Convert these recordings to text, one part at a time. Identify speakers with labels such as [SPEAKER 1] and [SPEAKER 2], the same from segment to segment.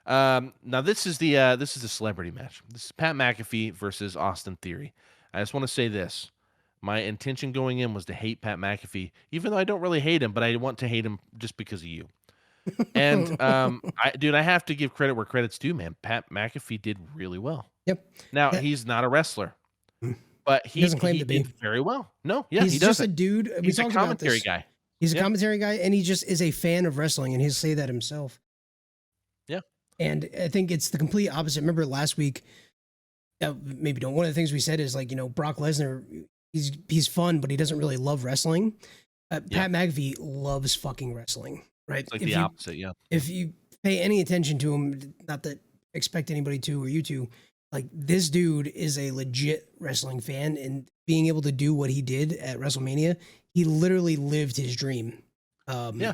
[SPEAKER 1] Now this is the celebrity match. This is Pat McAfee versus Austin Theory. I just want to say this. My intention going in was to hate Pat McAfee, even though I don't really hate him, but I want to hate him just because of you. And I have to give credit where credit's due, man. Pat McAfee did really well.
[SPEAKER 2] Yep.
[SPEAKER 1] Now
[SPEAKER 2] That-
[SPEAKER 1] he's not a wrestler, but
[SPEAKER 2] he doesn't claim
[SPEAKER 1] he
[SPEAKER 2] to be.
[SPEAKER 1] did very well. No, yeah,
[SPEAKER 2] He's
[SPEAKER 1] he
[SPEAKER 2] just a
[SPEAKER 1] doesn't.
[SPEAKER 2] dude. We
[SPEAKER 1] He's a
[SPEAKER 2] talked about
[SPEAKER 1] commentary
[SPEAKER 2] this.
[SPEAKER 1] guy.
[SPEAKER 2] He's a
[SPEAKER 1] Yeah.
[SPEAKER 2] commentary guy, and he just is a fan of wrestling, and he'll say that himself.
[SPEAKER 1] Yeah.
[SPEAKER 2] And I think it's the complete opposite. Remember last week, maybe don't. One of the things we said is like, Brock Lesnar, he's fun, but he doesn't really love wrestling. Pat McAfee loves fucking wrestling, right?
[SPEAKER 1] It's like the opposite, yeah.
[SPEAKER 2] If you pay any attention to him, not that expect anybody to or you to, like this dude is a legit wrestling fan, and being able to do what he did at WrestleMania, he literally lived his dream.
[SPEAKER 1] Yeah.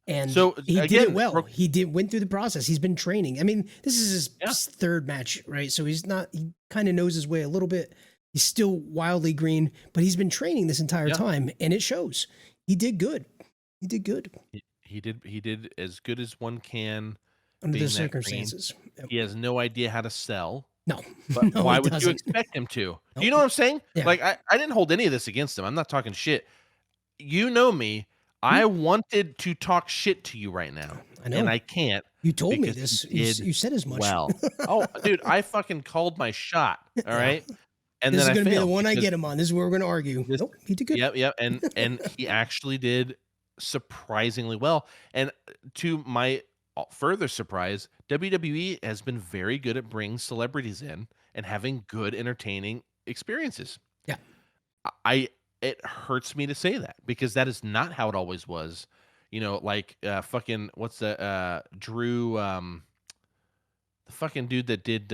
[SPEAKER 2] And
[SPEAKER 1] So,
[SPEAKER 2] he did
[SPEAKER 1] again,
[SPEAKER 2] it well. He went through the process. He's been training. I mean, this is his third match, right? So he kind of knows his way a little bit. He's still wildly green, but he's been training this entire time, and it shows. He did good. He did good.
[SPEAKER 1] He did as good as one can
[SPEAKER 2] Under
[SPEAKER 1] being
[SPEAKER 2] the
[SPEAKER 1] that
[SPEAKER 2] circumstances.
[SPEAKER 1] green. He has no idea how to sell.
[SPEAKER 2] No.
[SPEAKER 1] But
[SPEAKER 2] No,
[SPEAKER 1] why
[SPEAKER 2] he
[SPEAKER 1] would you
[SPEAKER 2] doesn't.
[SPEAKER 1] expect him to? Do
[SPEAKER 2] Nope.
[SPEAKER 1] you know what I'm saying?
[SPEAKER 2] Yeah.
[SPEAKER 1] Like, I didn't hold any of this against him. I'm not talking shit. You know me. I wanted to talk shit to you right now,
[SPEAKER 2] I know.
[SPEAKER 1] and I can't.
[SPEAKER 2] You told me
[SPEAKER 1] because
[SPEAKER 2] this.
[SPEAKER 1] he did
[SPEAKER 2] You said as much.
[SPEAKER 1] well. Oh, dude, I fucking called my shot, all right? And
[SPEAKER 2] This is
[SPEAKER 1] then I
[SPEAKER 2] going to be the
[SPEAKER 1] failed
[SPEAKER 2] one I
[SPEAKER 1] because
[SPEAKER 2] get him on. This is where we're going to argue.
[SPEAKER 1] this
[SPEAKER 2] Nope, he did good.
[SPEAKER 1] Yep, and he actually did surprisingly well, and to my further surprise, WWE has been very good at bringing celebrities in and having good, entertaining experiences.
[SPEAKER 2] Yeah.
[SPEAKER 1] It hurts me to say that because that is not how it always was. Like fucking what's the Drew the fucking dude that did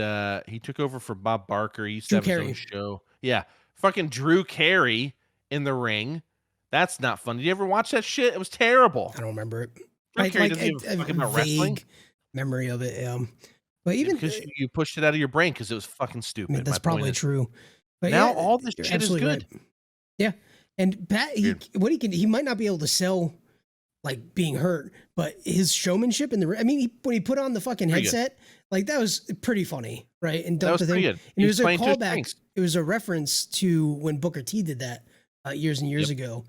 [SPEAKER 1] he took over for Bob Barker. He used to have his own show. Yeah. Fucking Drew Carey in the ring. That's not fun. Did you ever watch that shit? It was terrible.
[SPEAKER 2] I don't remember it.
[SPEAKER 1] Drew Carey doesn't give a fuck about wrestling.
[SPEAKER 2] Memory of it. But even
[SPEAKER 1] because you pushed it out of your brain because it was fucking stupid.
[SPEAKER 2] I mean, that's probably true. But
[SPEAKER 1] now all this shit is good.
[SPEAKER 2] Right. Yeah. And Pat, he might not be able to sell like being hurt, but his showmanship in the, I mean, when he put on the fucking headset, like that was pretty funny, right? And
[SPEAKER 1] that was pretty good.
[SPEAKER 2] And it was a callback. It was a reference to when Booker T did that years and years ago.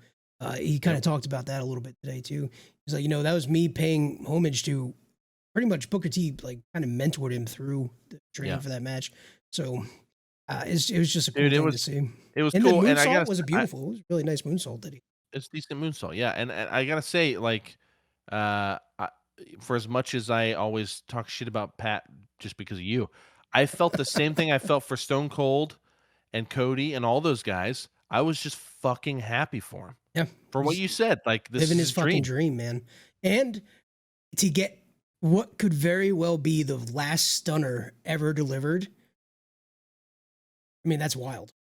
[SPEAKER 2] He kind of talked about that a little bit today too. He's like, that was me paying homage to pretty much Booker T, like kind of mentored him through the training for that match. So it was just a cool thing to see.
[SPEAKER 1] It was
[SPEAKER 2] and
[SPEAKER 1] cool.
[SPEAKER 2] The
[SPEAKER 1] And
[SPEAKER 2] moonsault was beautiful. It was a really nice moonsault that he.
[SPEAKER 1] It's decent moonsault, yeah. And I gotta say, like, for as much as I always talk shit about Pat just because of you, I felt the same thing I felt for Stone Cold and Cody and all those guys. I was just fucking happy for him.
[SPEAKER 2] Yeah,
[SPEAKER 1] for what you said, like this
[SPEAKER 2] living
[SPEAKER 1] is
[SPEAKER 2] his fucking dream, man. And to get what could very well be the last stunner ever delivered. I mean, that's wild.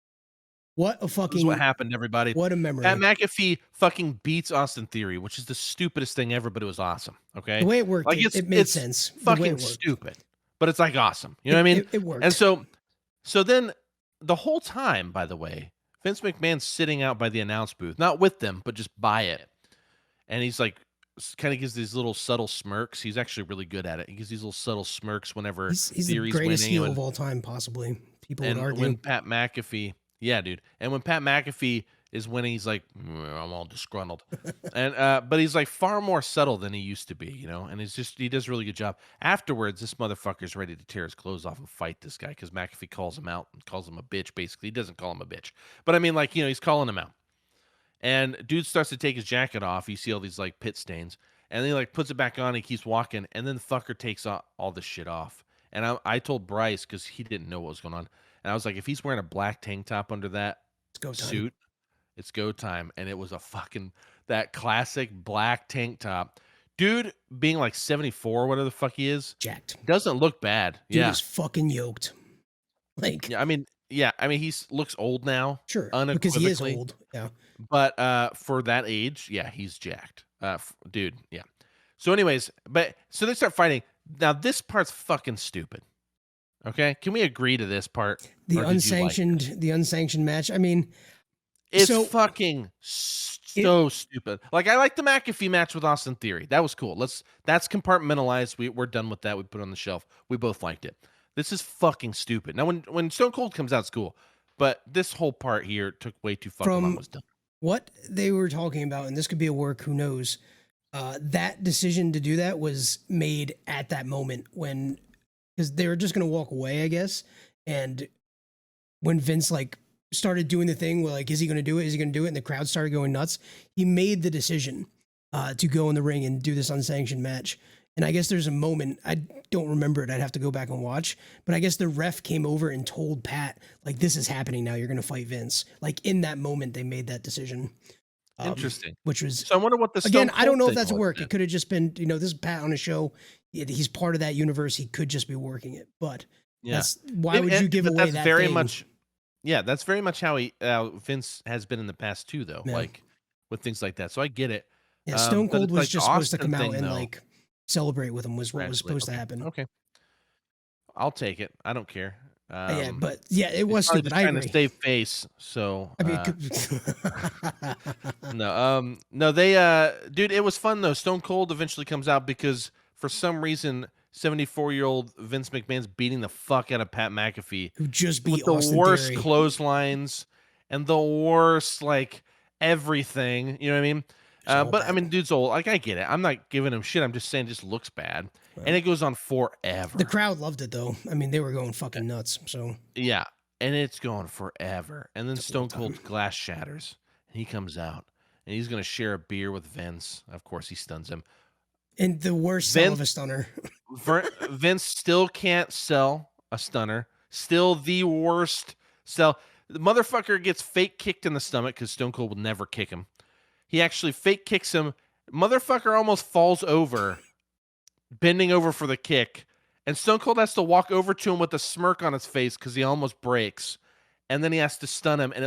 [SPEAKER 2] What a fucking...
[SPEAKER 1] This is what happened, everybody.
[SPEAKER 2] What a memory.
[SPEAKER 1] Pat McAfee fucking beats Austin Theory, which is the stupidest thing ever, but it was awesome. Okay?
[SPEAKER 2] The way it worked,
[SPEAKER 1] like,
[SPEAKER 2] it made sense.
[SPEAKER 1] Fucking stupid, but it's like awesome. You know what I mean?
[SPEAKER 2] It worked.
[SPEAKER 1] And so then the whole time, by the way, Vince McMahon's sitting out by the announce booth, not with them, but just by it. And he's like, kind of gives these little subtle smirks. He's actually really good at it. He gives these little subtle smirks whenever
[SPEAKER 2] he's
[SPEAKER 1] Theory's
[SPEAKER 2] the greatest
[SPEAKER 1] winning.
[SPEAKER 2] heel of all time, possibly. People would argue.
[SPEAKER 1] When Pat McAfee, yeah, dude. And when Pat McAfee is winning, he's like, I'm all disgruntled. And but he's like far more subtle than he used to be, and he does a really good job. Afterwards, this motherfucker's ready to tear his clothes off and fight this guy because McAfee calls him out and calls him a bitch, basically. He doesn't call him a bitch. But I mean, like, he's calling him out. And dude starts to take his jacket off. You see all these like pit stains. And then he like puts it back on. He keeps walking. And then the fucker takes all this shit off. And I told Bryce, because he didn't know what was going on. And I was like, if he's wearing a black tank top under that suit, it's go time. And it was that classic black tank top. Dude being like 74, whatever the fuck he is.
[SPEAKER 2] Jacked.
[SPEAKER 1] Doesn't look bad.
[SPEAKER 2] Dude is fucking yoked. Like.
[SPEAKER 1] Yeah, I mean, he looks old now.
[SPEAKER 2] Sure. Because he is old. Yeah.
[SPEAKER 1] But for that age, yeah, he's jacked. Dude, yeah. So anyways, so they start fighting. Now this part's fucking stupid. Okay? Can we agree to this part?
[SPEAKER 2] The unsanctioned match. I mean,
[SPEAKER 1] it's fucking stupid.
[SPEAKER 2] It
[SPEAKER 1] so stupid. Like, I like the McAfee match with Austin Theory. That was cool. That's compartmentalized. We're done with that. We put it on the shelf. We both liked it. This is fucking stupid. Now, when Stone Cold comes out, it's cool. But this whole part here took way too fucking long.
[SPEAKER 2] from
[SPEAKER 1] Was done.
[SPEAKER 2] what they were talking about, and this could be a work, who knows? That decision to do that was made at that moment when, because they were just going to walk away, I guess. And when Vince like started doing the thing where like, is he going to do it? Is he going to do it? And the crowd started going nuts. He made the decision to go in the ring and do this unsanctioned match. And I guess there's a moment, I don't remember it. I'd have to go back and watch. But I guess the ref came over and told Pat, like, this is happening now. You're going to fight Vince. Like in that moment, they made that decision.
[SPEAKER 1] Interesting.
[SPEAKER 2] Which was,
[SPEAKER 1] So I wonder what the
[SPEAKER 2] again,
[SPEAKER 1] Stone
[SPEAKER 2] I don't
[SPEAKER 1] Cold
[SPEAKER 2] know if
[SPEAKER 1] thing
[SPEAKER 2] that's a
[SPEAKER 1] was
[SPEAKER 2] work.
[SPEAKER 1] then.
[SPEAKER 2] It could have just been, this is Pat on a show. He's part of that universe. He could just be working it. But
[SPEAKER 1] Yeah.
[SPEAKER 2] that's, why would you give
[SPEAKER 1] But
[SPEAKER 2] away
[SPEAKER 1] that's
[SPEAKER 2] that
[SPEAKER 1] very
[SPEAKER 2] thing?
[SPEAKER 1] much. Yeah, that's very much how Vince has been in the past too, though.
[SPEAKER 2] Yeah.
[SPEAKER 1] Like with things like that. So I get it.
[SPEAKER 2] Yeah, Stone
[SPEAKER 1] But
[SPEAKER 2] Cold
[SPEAKER 1] it's
[SPEAKER 2] was
[SPEAKER 1] like the
[SPEAKER 2] just supposed to
[SPEAKER 1] Austin
[SPEAKER 2] come out
[SPEAKER 1] thing,
[SPEAKER 2] and
[SPEAKER 1] though.
[SPEAKER 2] like celebrate with him was what was
[SPEAKER 1] Congratulate.
[SPEAKER 2] supposed to happen.
[SPEAKER 1] Okay. I'll take it. I don't care.
[SPEAKER 2] Yeah, but yeah, it was
[SPEAKER 1] Probably
[SPEAKER 2] stupid.
[SPEAKER 1] just
[SPEAKER 2] I
[SPEAKER 1] trying to
[SPEAKER 2] agree.
[SPEAKER 1] save face. So
[SPEAKER 2] I mean, it could,
[SPEAKER 1] no, they dude, it was fun though. Stone Cold eventually comes out because for some reason 74-year-old Vince McMahon's beating the fuck out of Pat McAfee
[SPEAKER 2] who just
[SPEAKER 1] with
[SPEAKER 2] beat
[SPEAKER 1] the
[SPEAKER 2] Austin
[SPEAKER 1] worst
[SPEAKER 2] Theory.
[SPEAKER 1] clotheslines and the worst like everything. You know what I mean?
[SPEAKER 2] all
[SPEAKER 1] But I
[SPEAKER 2] bad.
[SPEAKER 1] mean, dude's old. Like I get it. I'm not giving him shit. I'm just saying, it just looks bad, and it goes on forever.
[SPEAKER 2] The crowd loved it though. I mean, they were going fucking nuts. So
[SPEAKER 1] Yeah, and it's going forever. And then
[SPEAKER 2] Took a long
[SPEAKER 1] Stone Cold's
[SPEAKER 2] time.
[SPEAKER 1] glass shatters, and he comes out, and he's gonna share a beer with Vince. Of course, he stuns him.
[SPEAKER 2] And the worst sell of
[SPEAKER 1] Vince
[SPEAKER 2] a stunner.
[SPEAKER 1] Vince still can't sell a stunner. Still the worst sell. The motherfucker gets fake kicked in the stomach because Stone Cold would never kick him. He actually fake kicks him. Motherfucker almost falls over, bending over for the kick. And Stone Cold has to walk over to him with a smirk on his face because he almost breaks. And then he has to stun him, and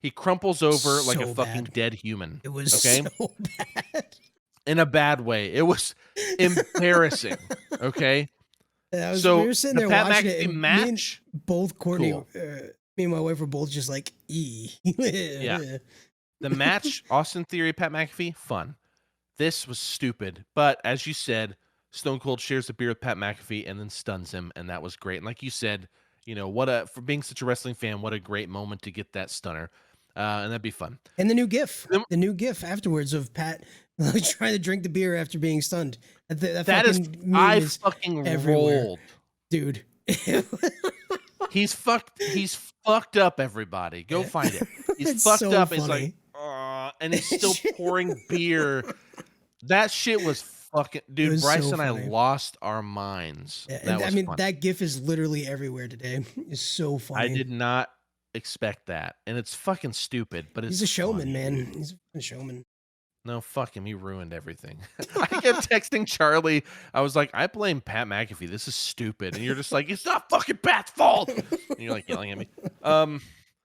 [SPEAKER 1] he crumples over like a
[SPEAKER 2] So
[SPEAKER 1] fucking
[SPEAKER 2] bad.
[SPEAKER 1] dead human.
[SPEAKER 2] It was
[SPEAKER 1] Okay?
[SPEAKER 2] so bad.
[SPEAKER 1] In a bad way. It was embarrassing. Okay?
[SPEAKER 2] We
[SPEAKER 1] So
[SPEAKER 2] were sitting
[SPEAKER 1] the
[SPEAKER 2] there
[SPEAKER 1] Pat
[SPEAKER 2] watching it,
[SPEAKER 1] McAfee
[SPEAKER 2] and
[SPEAKER 1] match,
[SPEAKER 2] both Courtney,
[SPEAKER 1] cool.
[SPEAKER 2] me and my wife were both just like,
[SPEAKER 1] Yeah. The match, Austin Theory, Pat McAfee, fun. This was stupid. But as you said, Stone Cold shares a beer with Pat McAfee and then stuns him, and that was great. And like you said, for being such a wrestling fan, what a great moment to get that stunner. And that'd be fun.
[SPEAKER 2] And the new GIF afterwards of Pat like, trying to drink the beer after being stunned.
[SPEAKER 1] That is,
[SPEAKER 2] meme
[SPEAKER 1] I
[SPEAKER 2] is
[SPEAKER 1] fucking
[SPEAKER 2] everywhere.
[SPEAKER 1] rolled.
[SPEAKER 2] Dude.
[SPEAKER 1] He's fucked up, everybody. Go find it. He's
[SPEAKER 2] It's
[SPEAKER 1] fucked
[SPEAKER 2] so
[SPEAKER 1] up. He's
[SPEAKER 2] funny.
[SPEAKER 1] like, and he's still pouring beer. That shit was fucking, dude.
[SPEAKER 2] was
[SPEAKER 1] Bryce
[SPEAKER 2] so
[SPEAKER 1] and I
[SPEAKER 2] funny.
[SPEAKER 1] lost our minds.
[SPEAKER 2] Yeah,
[SPEAKER 1] That
[SPEAKER 2] and
[SPEAKER 1] was
[SPEAKER 2] I mean,
[SPEAKER 1] fun.
[SPEAKER 2] that GIF is literally everywhere today. It's so funny.
[SPEAKER 1] I did not expect that, and it's fucking stupid. But it's
[SPEAKER 2] He's a showman,
[SPEAKER 1] funny.
[SPEAKER 2] man. He's a showman.
[SPEAKER 1] No, fuck him. He ruined everything. I kept texting Charlie. I was like, I blame Pat McAfee. This is stupid. And you're just like, it's not fucking Pat's fault. And you're like yelling at me.